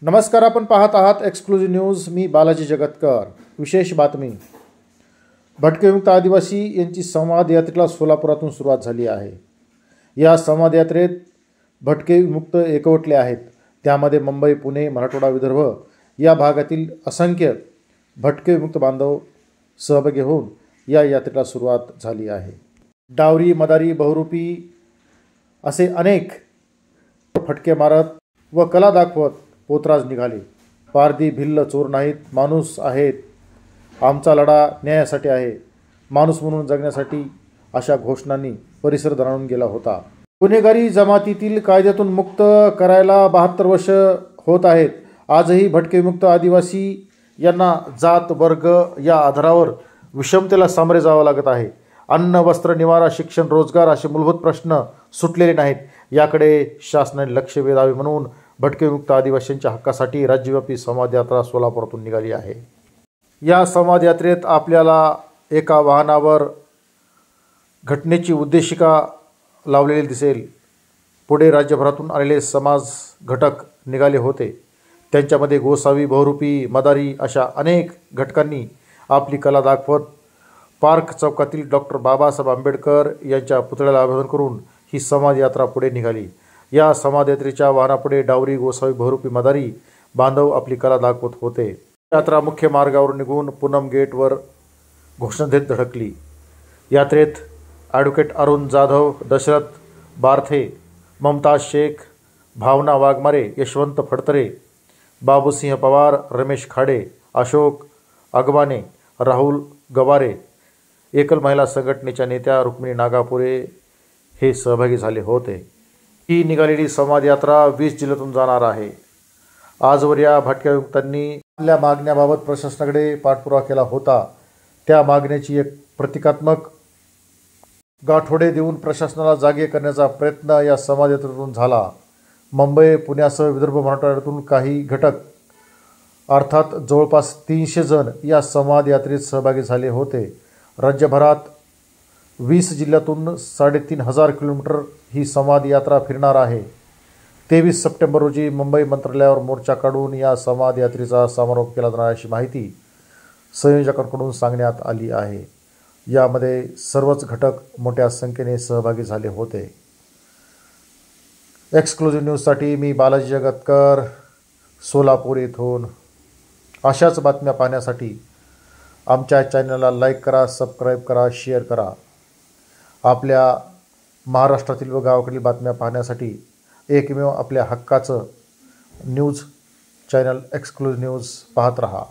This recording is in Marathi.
नमस्कार, आपण पाहत आहात एक्सक्लुझिव्ह न्यूज. मी बालाजी जगतकर. विशेष बातमी. भटके विमुक्त आदिवासी यांची संवाद यात्रेला सोलापुरातून सुरुवात झाली आहे. या संवाद यात्रेत भटके विमुक्त एकवटले आहेत. त्यामध्ये मुंबई, पुणे, मराठवाडा, विदर्भ या भागातील असंख्य भटके विमुक्त बांधव सहभागी होऊन या यात्रेला सुरुवात झाली आहे. डावरी, मदारी, बहुरूपी असे अनेक फटके मारत व कला दाखवत पोतराज निघाले. पारधी भिल्ल चोर नाहीत, माणूस आहेत. आमचा लढा न्यायासाठी आहे, माणूस म्हणून जगण्यासाठी अशा घोषणांनी परिसर दणाणून गेला होता. गुन्हेगारी जमातीतील कायद्यातून मुक्त करायला 72 वर्ष होत आहेत. आजही भटके विमुक्त आदिवासी यांना जात, वर्ग या आधारावर विषमतेला सामोरे जावं लागत आहे. अन्न, वस्त्र, निवारा, शिक्षण, रोजगार असे मूलभूत प्रश्न सुटलेले नाहीत. याकडे शासनाने लक्ष वेधावे म्हणून भटके विमुक्त आदिवासींच्या हक्कासाठी राज्यव्यापी संवाद यात्रा सोलापुरातून निघाली आहे. या संवाद यात्रेत आपल्याला एका वाहनावर घटनेची उद्देशिका लावलेली दिसेल. पुढे राज्यभरातून आलेले समाज घटक निघाले होते. त्यांच्यामध्ये गोसावी, बहुरूपी, मदारी अशा अनेक घटकांनी आपली कला दाखवत पार्क चौकातील डॉक्टर बाबासाहेब आंबेडकर यांच्या पुतळ्याला अभिवादन करून ही संवाद यात्रा पुढे निघाली. या संवाद यात्रेच्या वाहनापुढे डावरी, गोसावी, बहुरूपी, मदारी बांधव आपली कला दाखवत होते. यात्रा मुख्य मार्गावर निघून पूनम गेटवर घोषणा देत धडकली. यात्रेत ॲडव्होकेट अरुण जाधव, दशरथ बारथे, ममताज शेख, भावना वाघमारे, यशवंत फडतरे, बाबूसिंह पवार, रमेश खाडे, अशोक अगवाने, राहुल गवारे, एकल महिला संघटनेच्या नेत्या रुक्मिणी नागापुरे हे सहभागी झाले होते. ही निघालेली संवाद यात्रा 20 जिल्ह्यातून जाणार आहे. आजवर या भटक्या विमुक्तांनी आपल्या मागण्याबाबत प्रशासनाकडे पाठपुरावा केला होता. त्या मागण्याची एक प्रतिकात्मक गाठोडे देऊन प्रशासनाला जागे करण्याचा प्रयत्न या संवाद यात्रेतून झाला. मुंबई, पुण्यासह विदर्भ, मराठवाड्यातून काही घटक अर्थात जवळपास 300 जण या संवाद यात्रेत सहभागी झाले होते. राज्यभरात 20 जिल्ह्यातून 3500 किलोमीटर ही संवाद यात्रा फिरणार आहे. 23 सप्टेंबर रोजी मुंबई मंत्रालयावर मोर्चा काढून या संवाद यात्रेचा समारोप केला जाणार अशी माहिती संयोजकांकडून सांगण्यात आली आहे. यामध्ये सर्वच घटक मोठ्या संख्येने सहभागी झाले होते. एक्सक्लुझिव्ह न्यूजसाठी मी बालाजी जगतकर, सोलापूर येथून. अशाच बातम्या पाहण्यासाठी आमच्या चॅनलला लाईक करा, सबस्क्राईब करा, शेअर करा. आपल्या महाराष्ट्रातील व गावाकडील बातम्या पाहण्यासाठी एकमेव आपल्या हक्काचं न्यूज चॅनल एक्सक्लुझिव्ह न्यूज पाहत रहा.